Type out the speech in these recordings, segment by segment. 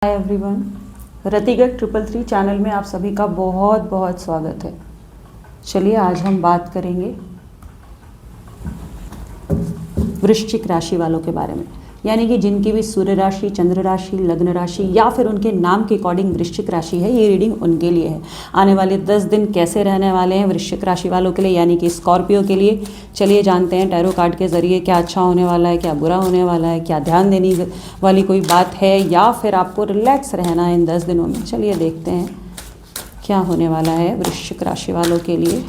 Hi everyone, रतिगत 333 channel में आप सभी का बहुत बहुत स्वागत है। चलिए आज हम बात करेंगे वृश्चिक राशि वालों के बारे में, यानी कि जिनकी भी सूर्य राशि, चंद्र राशि, लग्न राशि या फिर उनके नाम के अकॉर्डिंग वृश्चिक राशि है। ये रीडिंग उनके लिए है। आने वाले 10 दिन कैसे रहने वाले हैं वृश्चिक राशि वालों के लिए, यानी कि स्कॉर्पियो के लिए। चलिए जानते हैं टैरो कार्ड के ज़रिए क्या अच्छा होने वाला है, क्या बुरा होने वाला है, क्या ध्यान देने वाली कोई बात है या फिर आपको रिलैक्स रहना है इन 10 दिनों में। चलिए देखते हैं क्या होने वाला है वृश्चिक राशि वालों के लिए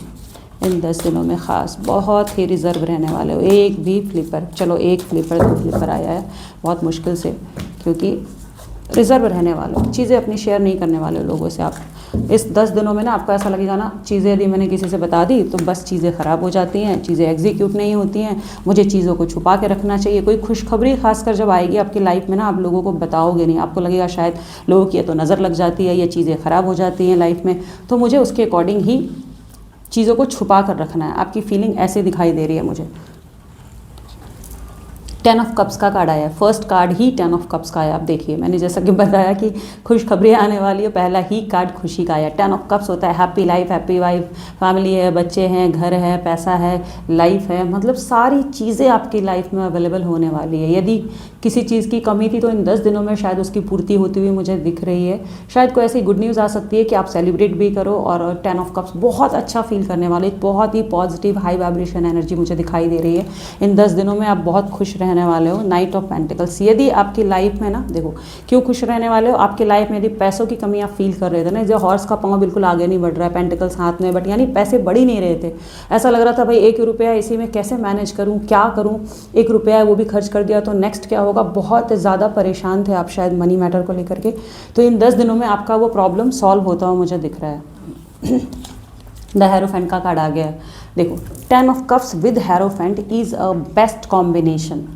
इन 10 दिनों में। ख़ास बहुत ही रिज़र्व रहने वाले हो। एक भी फ्लिपर, चलो एक फ्लिपर, 2 फ्लिपर आया है बहुत मुश्किल से, क्योंकि रिज़र्व रहने वाले हो। चीज़ें अपनी शेयर नहीं करने वाले लोगों से आप इस 10 दिनों में ना। आपको ऐसा लगेगा ना, चीज़ें यदि मैंने किसी से बता दी तो बस चीज़ें ख़राब हो जाती हैं, चीज़ें एग्जीक्यूट नहीं होती हैं, मुझे चीज़ों को छुपा के रखना चाहिए। कोई खुशखबरी खासकर जब आएगी आपकी लाइफ में ना, आप लोगों को बताओगे नहीं। आपको लगेगा शायद लोगों की तो नज़र लग जाती है, ये चीज़ें ख़राब हो जाती हैं लाइफ में, तो मुझे उसके अकॉर्डिंग ही चीज़ों को छुपा कर रखना है। आपकी फीलिंग ऐसे दिखाई दे रही है मुझे। 10 ऑफ कप्स का कार्ड आया है। First card he 10 of cups का आया। आप देखिए, मैंने जैसा कि बताया कि खुशखबरी आने वाली है, पहला ही कार्ड खुशी का आया। 10 ऑफ कप्स होता है happy life, happy wife, family है, बच्चे हैं, घर है, पैसा है, लाइफ है, मतलब सारी चीज़ें आपकी लाइफ में अवेलेबल होने वाली है। यदि किसी चीज़ की कमी थी तो इन 10 दिनों में शायद उसकी पूर्ति होती हुई मुझे दिख रही है। शायद कोई ऐसी गुड न्यूज़ आ सकती है कि आप सेलिब्रेट भी करो। और 10 ऑफ कप्स बहुत अच्छा फील करने वाले, बहुत ही पॉजिटिव हाई वाइब्रेशन एनर्जी मुझे दिखाई दे रही है। इन 10 दिनों में आप बहुत खुश रहने वाले हो। नाइट ऑफ पेंटिकल्स, यदि आपकी लाइफ में ना, देखो क्यों खुश रहने वाले हो। आपकी लाइफ में यदि पैसों की कमी आप फील कर रहे थे ना, जो हॉर्स का पाँव बिल्कुल आगे नहीं बढ़ रहा है, पेंटिकल्स हाथ में, बट यानी पैसे बढ़ ही नहीं रहे थे। ऐसा लग रहा था भाई 1 रुपया इसी में कैसे मैनेज करूँ, क्या करूँ, 1 रुपया है वो भी खर्च कर दिया तो नेक्स्ट क्या होगा। बहुत ज़्यादा परेशान थे आप शायद मनी मैटर को लेकर के। तो इन 10 दिनों में आपका वो प्रॉब्लम सॉल्व होता हुआ मुझे दिख रहा है। द हेरोफेंट का कार्ड आ गया है। देखो 10 of cups with hierophant is a best combination.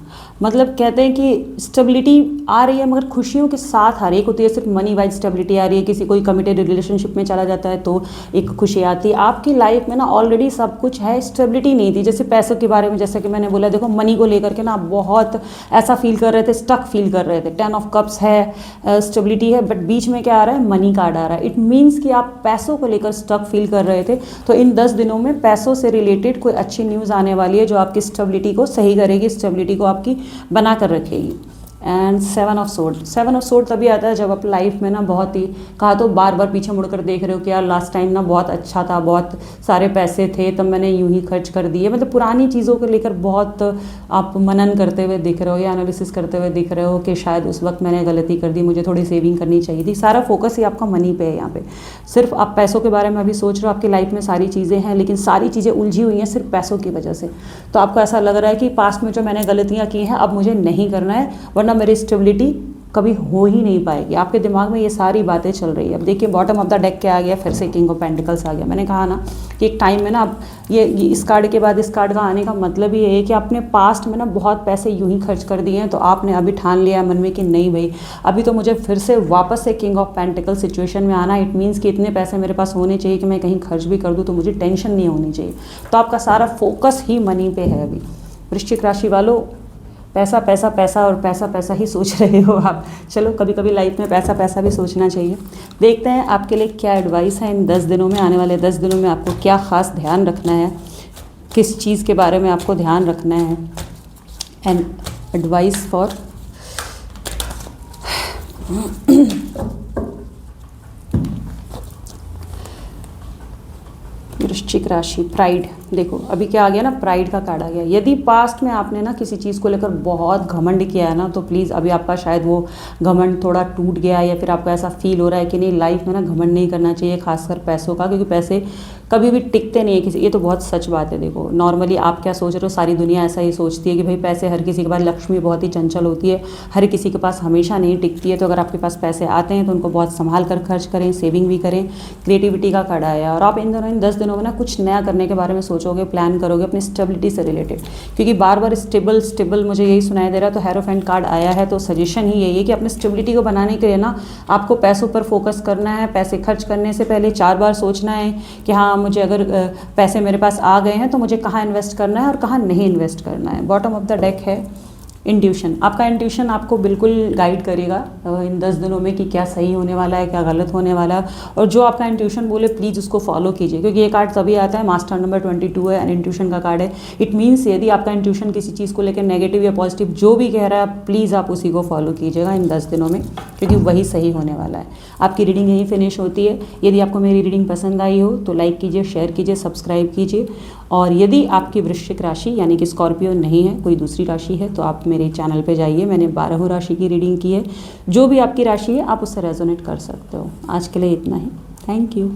मतलब कहते हैं कि स्टेबिलिटी आ रही है, मगर खुशियों के साथ आ रही है। एक होती है सिर्फ मनी वाइज स्टेबिलिटी आ रही है, किसी कोई कमिटेड रिलेशनशिप में चला जाता है तो एक खुशी आती है। आपकी लाइफ में ना ऑलरेडी सब कुछ है, स्टेबिलिटी नहीं थी। जैसे पैसों के बारे में, जैसे कि मैंने बोला, देखो मनी को लेकर के ना आप बहुत ऐसा फील कर रहे थे, स्टक फील कर रहे थे। 10 ऑफ कप्स है, स्टेबिलिटी है, बट बीच में क्या आ रहा है, मनी कार्ड आ रहा है। इट मीन्स कि आप पैसों को लेकर स्टक फील कर रहे थे। तो इन 10 दिनों में पैसों से रिलेटेड कोई अच्छी न्यूज़ आने वाली है जो आपकी स्टेबिलिटी को सही करेगी, स्टेबिलिटी को आपकी बना कर रखेगी। And 7 of sword, 7 of sword तभी आता है जब आप लाइफ में ना बहुत ही, कहा तो बार बार पीछे मुड़कर देख रहे हो कि यार लास्ट टाइम ना बहुत अच्छा था, बहुत सारे पैसे थे, तब मैंने यूं ही खर्च कर दिए। मतलब पुरानी चीज़ों को लेकर बहुत आप मनन करते हुए दिख रहे हो या एनालिसिस करते हुए दिख रहे हो कि शायद उस वक्त मैंने गलती कर दी, मुझे थोड़ी सेविंग करनी चाहिए थी। सारा फोकस ही आपका मनी पे है यहाँ पे। सिर्फ आप पैसों के बारे में अभी सोच रहे हो, आपकी लाइफ में सारी चीज़ें हैं लेकिन सारी चीज़ें उलझी हुई हैं सिर्फ पैसों की वजह से। तो आपको ऐसा लग रहा है कि पास्ट में जो मैंने गलतियाँ की हैं अब मुझे नहीं करना है, वरना मेरी स्टेबिलिटी कभी हो ही नहीं पाएगी। आपके दिमाग में ये सारी बातें चल रही है। अब देखिए बॉटम ऑफ द डेक क्या आ गया, फिर से किंग ऑफ पेंटिकल्स आ गया। मैंने कहा ना कि एक टाइम में ना आप ये इस कार्ड के बाद इस कार्ड का आने का मतलब ये है कि आपने पास्ट में ना बहुत पैसे यूं ही खर्च कर दिए हैं, तो आपने अभी ठान लिया मन में कि नहीं भाई अभी तो मुझे फिर से वापस से किंग ऑफ पेंटिकल सिचुएशन में आना। इट मीन्स कि इतने पैसे मेरे पास होने चाहिए कि मैं कहीं खर्च भी कर दूँ तो मुझे टेंशन नहीं होनी चाहिए। तो आपका सारा फोकस ही मनी पे है अभी। वृश्चिक राशि वालों, पैसा पैसा पैसा और पैसा पैसा ही सोच रहे हो आप। चलो कभी कभी लाइफ में पैसा पैसा भी सोचना चाहिए। देखते हैं आपके लिए क्या एडवाइस है इन 10 दिनों में। आने वाले 10 दिनों में आपको क्या ख़ास ध्यान रखना है, किस चीज़ के बारे में आपको ध्यान रखना है। एंड एडवाइस फॉर वृश्चिक राशि, प्राइड। देखो अभी क्या आ गया ना, प्राइड का कार्ड आ गया। यदि पास्ट में आपने ना किसी चीज़ को लेकर बहुत घमंड किया है ना, तो प्लीज़ अभी आपका शायद वो घमंड थोड़ा टूट गया है, या फिर आपको ऐसा फील हो रहा है कि नहीं लाइफ में ना घमंड नहीं करना चाहिए, खासकर पैसों का, क्योंकि पैसे कभी भी टिकते नहीं है किसी। ये तो बहुत सच बात है। देखो नॉर्मली आप क्या सोच रहे हो, सारी दुनिया ऐसा ही सोचती है कि भाई पैसे हर किसी के पास, लक्ष्मी बहुत ही चंचल होती है, हर किसी के पास हमेशा नहीं टिकती है। तो अगर आपके पास पैसे आते हैं तो उनको बहुत संभाल कर खर्च करें, सेविंग भी करें। क्रिएटिविटी का कार्ड आया और आप इन 10 दिनों में ना कुछ नया करने के बारे में सोचोगे, प्लान करोगे अपनी स्टेबिलिटी से रिलेटेड, क्योंकि बार बार स्टेबल मुझे यही सुनाई दे रहा है। तो हेरोफेंट कार्ड आया है, तो सजेशन ही यही है कि अपनी स्टेबिलिटी को बनाने के लिए ना आपको पैसों पर फोकस करना है। पैसे खर्च करने से पहले 4 बार सोचना है कि हाँ मुझे अगर पैसे मेरे पास आ गए हैं तो मुझे कहाँ इन्वेस्ट करना है और कहाँ नहीं इन्वेस्ट करना है। बॉटम ऑफ द डेक है इंट्यूशन, आपका इंट्यूशन आपको बिल्कुल गाइड करेगा इन 10 दिनों में कि क्या सही होने वाला है, क्या गलत होने वाला है। और जो आपका इंट्यूशन बोले प्लीज़ उसको फॉलो कीजिए, क्योंकि ये कार्ड तभी आता है, मास्टर नंबर 22 है एंड इंट्यूशन का कार्ड है। इट मीन्स यदि आपका इंट्यूशन किसी चीज़ को लेकर नेगेटिव या पॉजिटिव जो भी कह रहा है, प्लीज़ आप उसी को फॉलो कीजिएगा इन 10 दिनों में, क्योंकि वही सही होने वाला है। आपकी रीडिंग यहीं फिनिश होती है। यदि आपको मेरी रीडिंग पसंद आई हो तो लाइक कीजिए, शेयर कीजिए, सब्सक्राइब कीजिए। और यदि आपकी वृश्चिक राशि यानी कि स्कॉर्पियो नहीं है, कोई दूसरी राशि है, तो आप मेरे चैनल पे जाइए, मैंने 12 राशि की रीडिंग की है। जो भी आपकी राशि है आप उससे रेजोनेट कर सकते हो। आज के लिए इतना ही। Thank you.